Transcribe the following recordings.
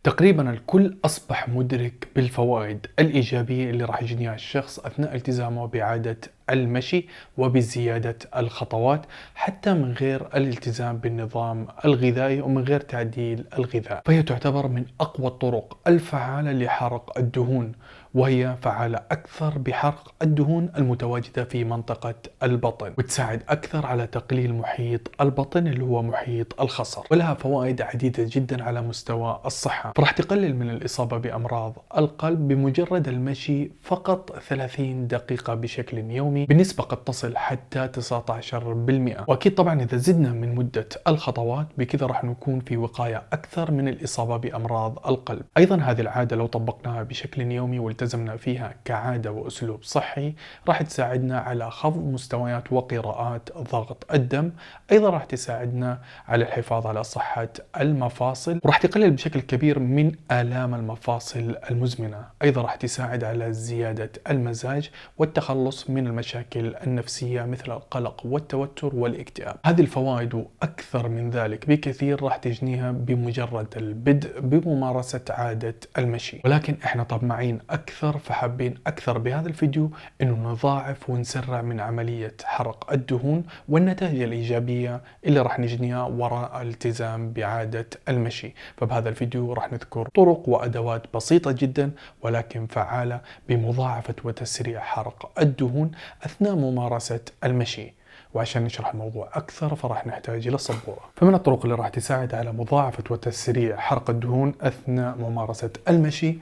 تقريبا الكل أصبح مدرك بالفوائد الإيجابية اللي راح يجنيها الشخص أثناء التزامه بعادة المشي وبزيادة الخطوات، حتى من غير الالتزام بالنظام الغذائي ومن غير تعديل الغذاء. فهي تعتبر من أقوى الطرق الفعالة لحرق الدهون، وهي فعالة أكثر بحرق الدهون المتواجدة في منطقة البطن، وتساعد أكثر على تقليل محيط البطن اللي هو محيط الخصر، ولها فوائد عديدة جدا على مستوى الصحة. فرح تقلل من الإصابة بأمراض القلب بمجرد المشي فقط 30 دقيقة بشكل يومي، بنسبة قد تصل حتى 19%. وأكيد طبعا إذا زدنا من مدة الخطوات بكذا راح نكون في وقاية أكثر من الإصابة بأمراض القلب. أيضا هذه العادة لو طبقناها بشكل يومي والتزمنا فيها كعادة وأسلوب صحي راح تساعدنا على خفض مستويات وقراءات ضغط الدم. أيضا راح تساعدنا على الحفاظ على صحة المفاصل، وراح تقلل بشكل كبير من آلام المفاصل المزمنة. أيضا راح تساعد على زيادة المزاج والتخلص من المشاكل النفسية مثل القلق والتوتر والاكتئاب. هذه الفوائد وأكثر من ذلك بكثير راح تجنيها بمجرد البدء بممارسة عادة المشي. ولكن احنا طماعين أكثر، فحابين أكثر بهذا الفيديو إنه نضاعف ونسرع من عملية حرق الدهون والنتائج الإيجابية اللي راح نجنيها وراء الالتزام بعادة المشي. فبهذا الفيديو راح نذكر طرق وأدوات بسيطة جدا ولكن فعالة بمضاعفة وتسريع حرق الدهون أثناء ممارسة المشي. وعشان نشرح الموضوع أكثر فراح نحتاج إلى سبورة. فمن الطرق اللي راح تساعد على مضاعفة وتسريع حرق الدهون أثناء ممارسة المشي،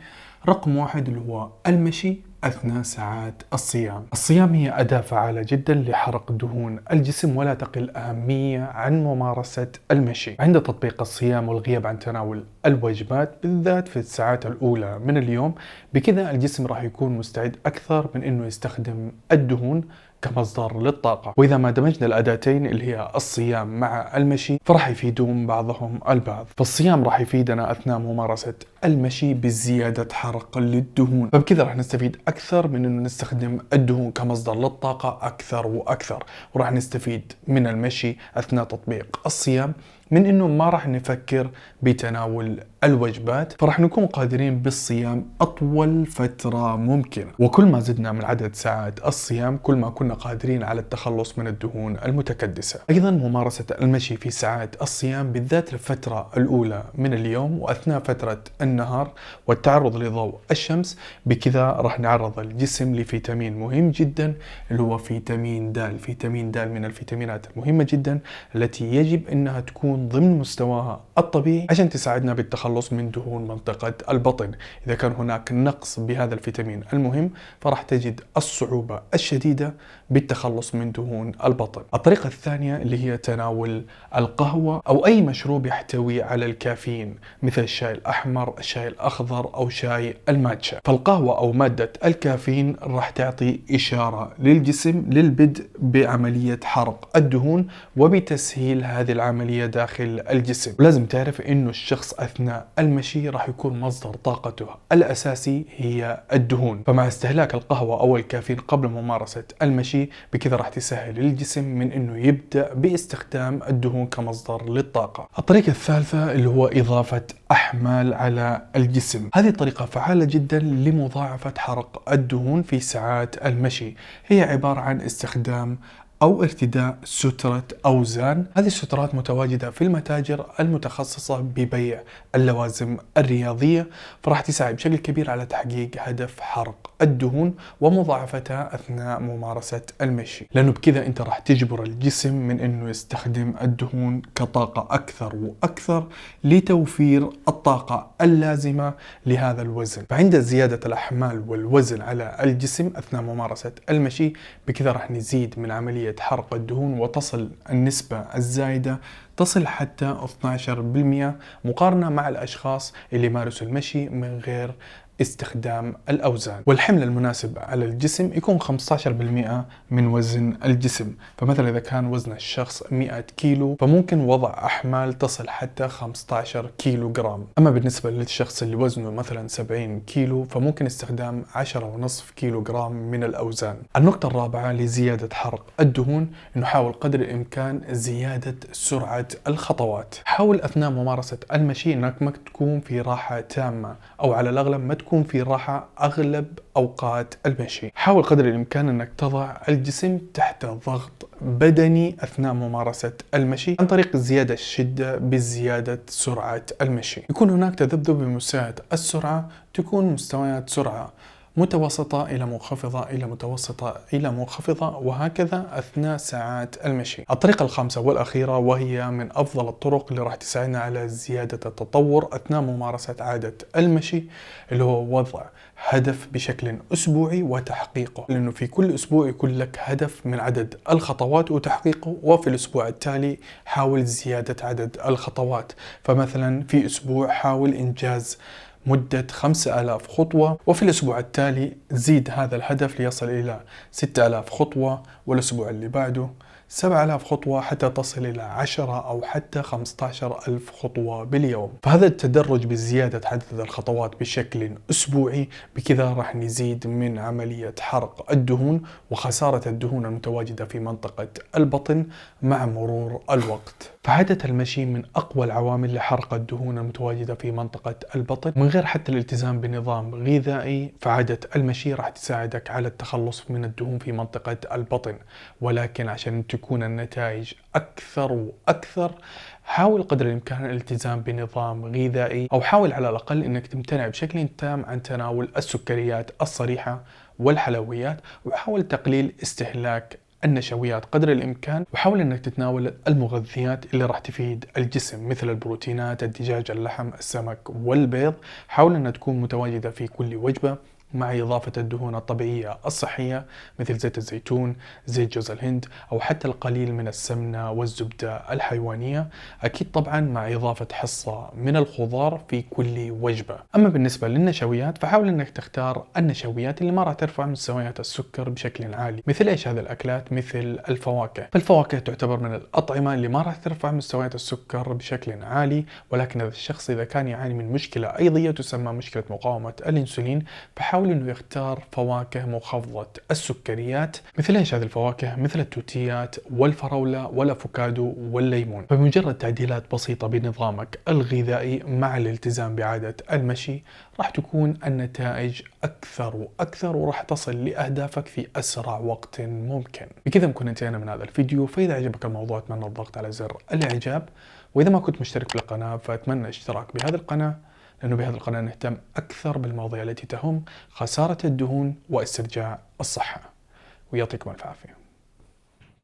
رقم واحد اللي هو المشي أثناء ساعات الصيام. الصيام هي أداة فعالة جدا لحرق دهون الجسم ولا تقل أهمية عن ممارسة المشي. عند تطبيق الصيام والغياب عن تناول الوجبات بالذات في الساعات الأولى من اليوم، بكذا الجسم راح يكون مستعد أكثر من أنه يستخدم الدهون كمصدر للطاقة. وإذا ما دمجنا الأداتين اللي هي الصيام مع المشي فراح يفيدون بعضهم البعض. فالصيام راح يفيدنا أثناء ممارسة المشي بزيادة حرق للدهون، فبكذا راح نستفيد أكثر من أنه نستخدم الدهون كمصدر للطاقة أكثر وأكثر. وراح نستفيد من المشي أثناء تطبيق الصيام من أنه ما راح نفكر بتناول الوجبات، فراح نكون قادرين بالصيام أطول فترة ممكنة. وكل ما زدنا من عدد ساعات الصيام كل ما كنا قادرين على التخلص من الدهون المتكدسة. أيضا ممارسة المشي في ساعات الصيام بالذات الفترة الأولى من اليوم وأثناء فترة النهار والتعرض لضوء الشمس، بكذا راح نعرض الجسم لفيتامين مهم جدا اللي هو فيتامين د. فيتامين د من الفيتامينات المهمة جدا التي يجب أنها تكون ضمن مستواها الطبيعي عشان تساعدنا بالتخلص من دهون منطقة البطن. إذا كان هناك نقص بهذا الفيتامين المهم فراح تجد الصعوبة الشديدة بالتخلص من دهون البطن. الطريقة الثانية اللي هي تناول القهوة أو أي مشروب يحتوي على الكافيين مثل الشاي الأحمر، الشاي الأخضر أو شاي الماتشا. فالقهوة أو مادة الكافيين راح تعطي إشارة للجسم للبدء بعملية حرق الدهون وبتسهيل هذه العملية داخل الجسم. ولازم تعرف إنه الشخص أثناء المشي راح يكون مصدر طاقته الأساسي هي الدهون، فمع استهلاك القهوة أو الكافيين قبل ممارسة المشي بكذا راح تسهل الجسم من إنه يبدأ باستخدام الدهون كمصدر للطاقة. الطريقة الثالثة اللي هو إضافة أحمال على الجسم. هذه طريقة فعالة جدا لمضاعفة حرق الدهون في ساعات المشي. هي عبارة عن استخدام أو ارتداء سترة أوزان. هذه السترات متواجدة في المتاجر المتخصصة ببيع اللوازم الرياضية، فراح تساعد بشكل كبير على تحقيق هدف حرق الدهون ومضاعفتها أثناء ممارسة المشي، لأنه بكذا أنت راح تجبر الجسم من أنه يستخدم الدهون كطاقة أكثر وأكثر لتوفير الطاقة اللازمة لهذا الوزن. فعند زيادة الأحمال والوزن على الجسم أثناء ممارسة المشي بكذا راح نزيد من عملية حرق الدهون وتصل النسبة الزايدة تصل حتى 12% مقارنة مع الأشخاص اللي مارسوا المشي من غير استخدام الأوزان. والحمل المناسب على الجسم يكون 15% من وزن الجسم. فمثلا إذا كان وزن الشخص 100 كيلو فممكن وضع أحمال تصل حتى 15 كيلو جرام. أما بالنسبة للشخص اللي وزنه مثلا 70 كيلو فممكن استخدام 10.5 كيلو جرام من الأوزان. النقطة الرابعة لزيادة حرق الدهون إنه حاول قدر الإمكان زيادة سرعة الخطوات. حاول أثناء ممارسة المشي إنك ما تكون في راحة تامة، أو على الأغلب ما تكون في راحة أغلب أوقات المشي. حاول قدر الإمكان أنك تضع الجسم تحت ضغط بدني أثناء ممارسة المشي عن طريق زيادة الشدة بزيادة سرعة المشي. يكون هناك تذبذب بمستويات السرعة، تكون مستويات سرعة متوسطة إلى منخفضة إلى متوسطة إلى منخفضة، وهكذا أثناء ساعات المشي. الطريقة الخامسة والأخيرة وهي من أفضل الطرق اللي راح تساعدنا على زيادة التطور أثناء ممارسة عادة المشي، اللي هو وضع هدف بشكل أسبوعي وتحقيقه. لأنه في كل أسبوع يكون لك هدف من عدد الخطوات وتحقيقه، وفي الأسبوع التالي حاول زيادة عدد الخطوات. فمثلا في أسبوع حاول إنجاز مدة 5000 خطوة، وفي الأسبوع التالي زيد هذا الهدف ليصل إلى 6000 خطوة، والأسبوع اللي بعده 7000 خطوة، حتى تصل إلى 10 أو حتى 15000 خطوة باليوم. فهذا التدرج بزيادة عدد الخطوات بشكل أسبوعي، بكذا راح نزيد من عملية حرق الدهون وخسارة الدهون المتواجدة في منطقة البطن مع مرور الوقت. فعادة المشي من أقوى العوامل لحرق الدهون المتواجدة في منطقة البطن من غير حتى الالتزام بنظام غذائي. فعادة المشي راح تساعدك على التخلص من الدهون في منطقة البطن، ولكن عشان تكون النتائج أكثر وأكثر حاول قدر الإمكان الالتزام بنظام غذائي، أو حاول على الأقل أنك تمتنع بشكل تام عن تناول السكريات الصريحة والحلويات، وحاول تقليل استهلاك النشويات قدر الإمكان، وحاول أنك تتناول المغذيات اللي راح تفيد الجسم مثل البروتينات، الدجاج، اللحم، السمك والبيض. حاول أنها تكون متواجدة في كل وجبة، مع إضافة الدهون الطبيعية الصحية مثل زيت الزيتون، زيت جوز الهند، أو حتى القليل من السمنة والزبدة الحيوانية. أكيد طبعا مع إضافة حصة من الخضار في كل وجبة. أما بالنسبة للنشويات فحاول أنك تختار النشويات اللي ما راح ترفع مستويات السكر بشكل عالي. مثل إيش هذه الأكلات؟ مثل الفواكه. فالفواكه تعتبر من الأطعمة اللي ما راح ترفع مستويات السكر بشكل عالي، ولكن الشخص إذا كان يعاني من مشكلة أيضية تسمى مشكلة مقاومة الأنسولين فحاول انه يختار فواكه مخفضة السكريات. مثل ايش هذه الفواكه؟ مثل التوتيات والفراولة والافوكادو والليمون. فبمجرد تعديلات بسيطة بنظامك الغذائي مع الالتزام بعادة المشي راح تكون النتائج اكثر واكثر، وراح تصل لاهدافك في اسرع وقت ممكن. بكذا نكون انتهينا من هذا الفيديو. فاذا عجبك الموضوع اتمنى الضغط على زر الاعجاب، واذا ما كنت مشترك في القناة فاتمنى اشتراك بهذه القناة، لأنه بهذه القناة نهتم أكثر بالمواضيع التي تهم خسارة الدهون واسترجاع الصحة. ويعطيكم الف عافية.